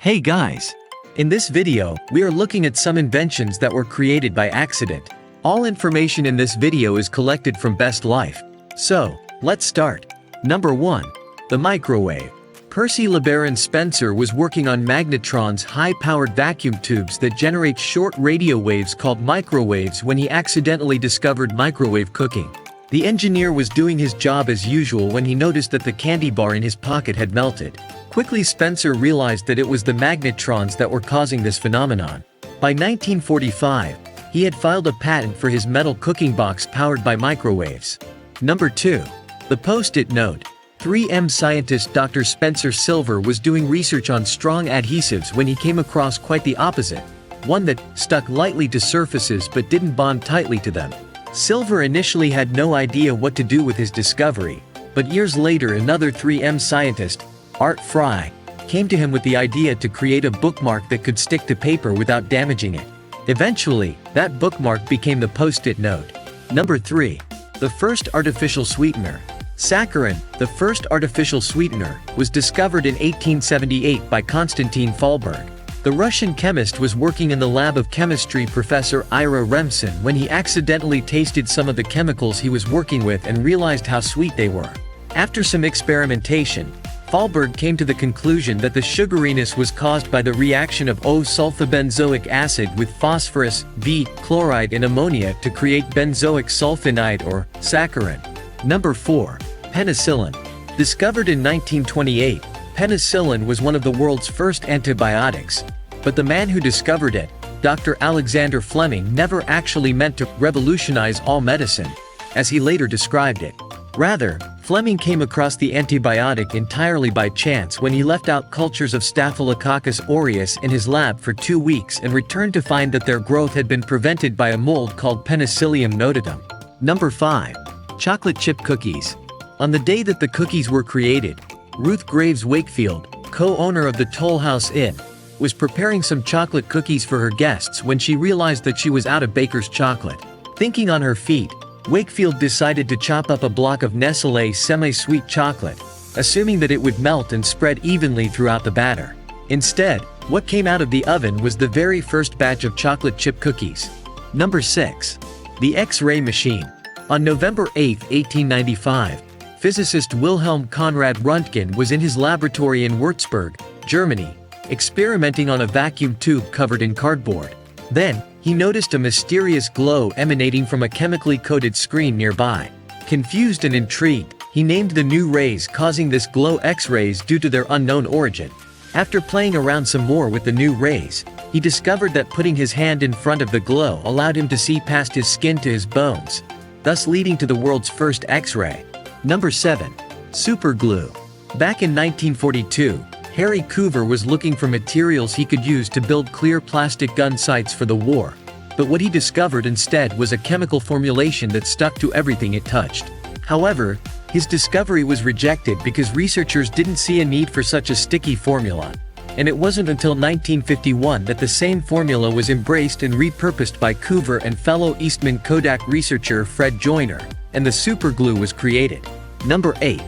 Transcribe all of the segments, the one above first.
Hey guys! In this video, we are looking at some inventions that were created by accident. All information in this video is collected from Best Life. So, let's start. Number 1. The microwave. Percy LeBaron Spencer was working on magnetron's high-powered vacuum tubes that generate short radio waves called microwaves when he accidentally discovered microwave cooking. The engineer was doing his job as usual when he noticed that the candy bar in his pocket had melted. Quickly, Spencer realized that it was the magnetrons that were causing this phenomenon. By 1945, he had filed a patent for his metal cooking box powered by microwaves. Number 2. The Post-it note. 3M scientist Dr. Spencer Silver was doing research on strong adhesives when he came across quite the opposite, one that stuck lightly to surfaces but didn't bond tightly to them. Silver initially had no idea what to do with his discovery, but years later another 3M scientist, Art Fry, came to him with the idea to create a bookmark that could stick to paper without damaging it. Eventually, that bookmark became the Post-it note. Number 3. The first artificial sweetener. Saccharin, the first artificial sweetener, was discovered in 1878 by Konstantin Fahlberg. The Russian chemist was working in the lab of chemistry Professor Ira Remsen when he accidentally tasted some of the chemicals he was working with and realized how sweet they were. After some experimentation, Fahlberg came to the conclusion that the sugariness was caused by the reaction of O-sulfobenzoic acid with phosphorus, V, chloride and ammonia to create benzoic sulfonide or saccharin. Number 4. Penicillin. Discovered in 1928, penicillin was one of the world's first antibiotics. But the man who discovered it, Dr. Alexander Fleming, never actually meant to revolutionize all medicine, as he later described it. Rather, Fleming came across the antibiotic entirely by chance when he left out cultures of Staphylococcus aureus in his lab for 2 weeks and returned to find that their growth had been prevented by a mold called Penicillium notatum. Number 5. Chocolate chip cookies. On the day that the cookies were created, Ruth Graves Wakefield, co-owner of the Toll House Inn, was preparing some chocolate cookies for her guests when she realized that she was out of baker's chocolate. Thinking on her feet, Wakefield decided to chop up a block of Nestlé semi-sweet chocolate, assuming that it would melt and spread evenly throughout the batter. Instead, what came out of the oven was the very first batch of chocolate chip cookies. Number 6. The X-ray machine. On November 8, 1895, physicist Wilhelm Conrad Röntgen was in his laboratory in Würzburg, Germany, experimenting on a vacuum tube covered in cardboard. Then, he noticed a mysterious glow emanating from a chemically coated screen nearby. Confused and intrigued, he named the new rays causing this glow X-rays due to their unknown origin. After playing around some more with the new rays, he discovered that putting his hand in front of the glow allowed him to see past his skin to his bones, thus leading to the world's first X-ray. Number 7. Superglue. Back in 1942, Harry Coover was looking for materials he could use to build clear plastic gun sights for the war. But what he discovered instead was a chemical formulation that stuck to everything it touched. However, his discovery was rejected because researchers didn't see a need for such a sticky formula. And it wasn't until 1951 that the same formula was embraced and repurposed by Coover and fellow Eastman Kodak researcher Fred Joyner, and the superglue was created. Number 8.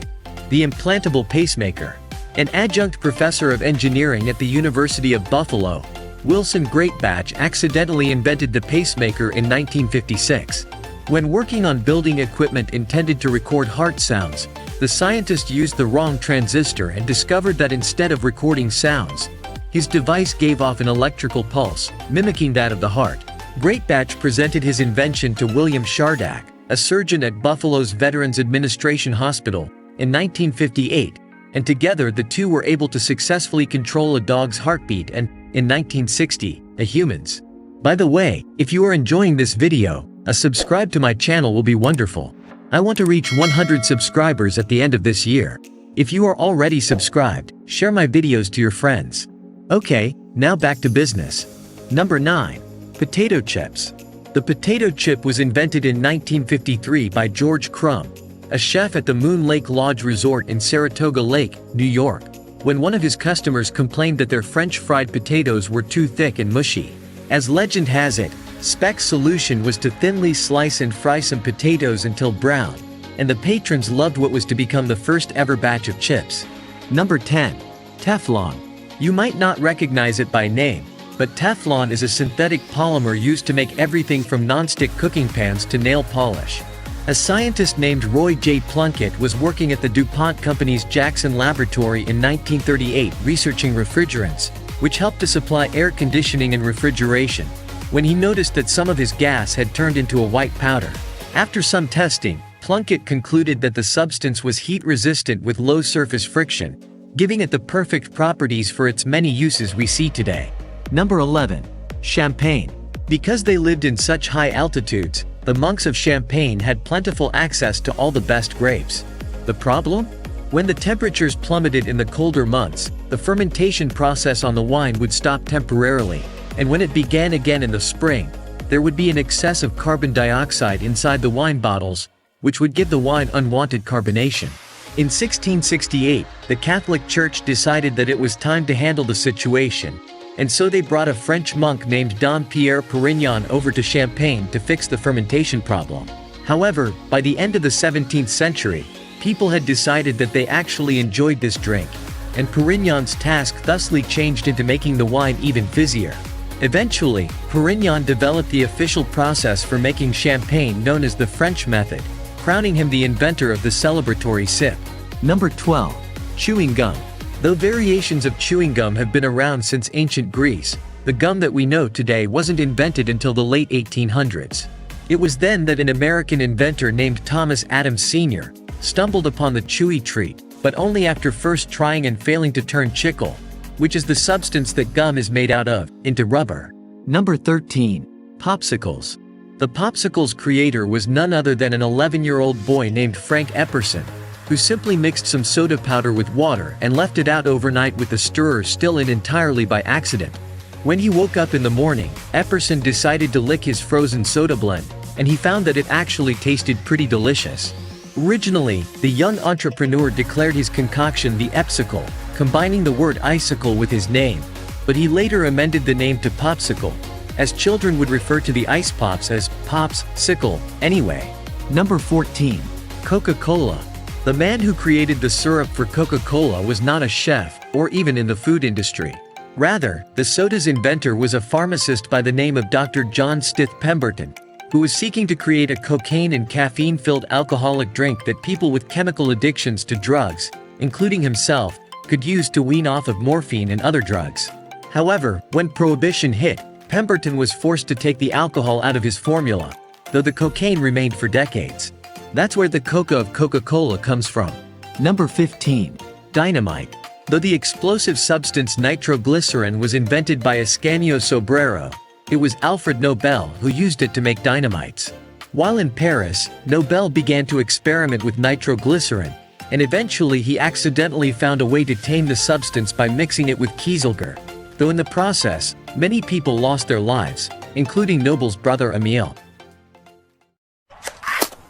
The implantable pacemaker. An adjunct professor of engineering at the University of Buffalo, Wilson Greatbatch accidentally invented the pacemaker in 1956. When working on building equipment intended to record heart sounds, the scientist used the wrong transistor and discovered that instead of recording sounds, his device gave off an electrical pulse, mimicking that of the heart. Greatbatch presented his invention to William Shardak, a surgeon at Buffalo's Veterans Administration Hospital, in 1958, and together the two were able to successfully control a dog's heartbeat and, in 1960, a human's. By the way, if you are enjoying this video, a subscribe to my channel will be wonderful. I want to reach 100 subscribers at the end of this year. If you are already subscribed, share my videos to your friends. Okay, now back to business. Number 9. Potato chips. The potato chip was invented in 1953 by George Crumb, a chef at the Moon Lake Lodge Resort in Saratoga Lake, New York, when one of his customers complained that their French fried potatoes were too thick and mushy. As legend has it, Speck's solution was to thinly slice and fry some potatoes until brown, and the patrons loved what was to become the first ever batch of chips. Number 10. Teflon. You might not recognize it by name, but Teflon is a synthetic polymer used to make everything from non-stick cooking pans to nail polish. A scientist named Roy J. Plunkett was working at the DuPont Company's Jackson Laboratory in 1938 researching refrigerants, which helped to supply air conditioning and refrigeration, when he noticed that some of his gas had turned into a white powder. After some testing, Plunkett concluded that the substance was heat-resistant with low surface friction, giving it the perfect properties for its many uses we see today. Number 11. Champagne. Because they lived in such high altitudes, the monks of Champagne had plentiful access to all the best grapes. The problem? When the temperatures plummeted in the colder months, the fermentation process on the wine would stop temporarily, and when it began again in the spring, there would be an excess of carbon dioxide inside the wine bottles, which would give the wine unwanted carbonation. In 1668, the Catholic Church decided that it was time to handle the situation, and so they brought a French monk named Dom Pierre Perignon over to Champagne to fix the fermentation problem. However, by the end of the 17th century, people had decided that they actually enjoyed this drink, and Perignon's task thusly changed into making the wine even fizzier. Eventually, Perignon developed the official process for making champagne known as the French method, crowning him the inventor of the celebratory sip. Number 12. Chewing gum. Though variations of chewing gum have been around since ancient Greece, the gum that we know today wasn't invented until the late 1800s. It was then that an American inventor named Thomas Adams Sr. stumbled upon the chewy treat, but only after first trying and failing to turn chicle, which is the substance that gum is made out of, into rubber. Number 13. Popsicles. The popsicle's creator was none other than an 11-year-old boy named Frank Epperson, who simply mixed some soda powder with water and left it out overnight with the stirrer still in entirely by accident. When he woke up in the morning, Epperson decided to lick his frozen soda blend, and he found that it actually tasted pretty delicious. Originally, the young entrepreneur declared his concoction the Epsicle, combining the word icicle with his name, but he later amended the name to Popsicle, as children would refer to the ice pops as Pops, Sickle, anyway. Number 14. Coca-Cola. The man who created the syrup for Coca-Cola was not a chef, or even in the food industry. Rather, the soda's inventor was a pharmacist by the name of Dr. John Stith Pemberton, who was seeking to create a cocaine and caffeine-filled alcoholic drink that people with chemical addictions to drugs, including himself, could use to wean off of morphine and other drugs. However, when Prohibition hit, Pemberton was forced to take the alcohol out of his formula, though the cocaine remained for decades. That's where the Coca of Coca-Cola comes from. Number 15. Dynamite. Though the explosive substance nitroglycerin was invented by Ascanio Sobrero, it was Alfred Nobel who used it to make dynamites. While in Paris, Nobel began to experiment with nitroglycerin, and eventually he accidentally found a way to tame the substance by mixing it with kieselguhr, though in the process, many people lost their lives, including Nobel's brother Emile.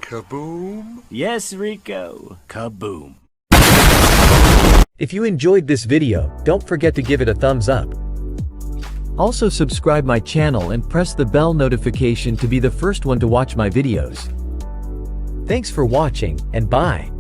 Kaboom! Yes, Rico. Kaboom. If you enjoyed this video, don't forget to give it a thumbs up. Also subscribe my channel and press the bell notification to be the first one to watch my videos. Thanks for watching, and bye.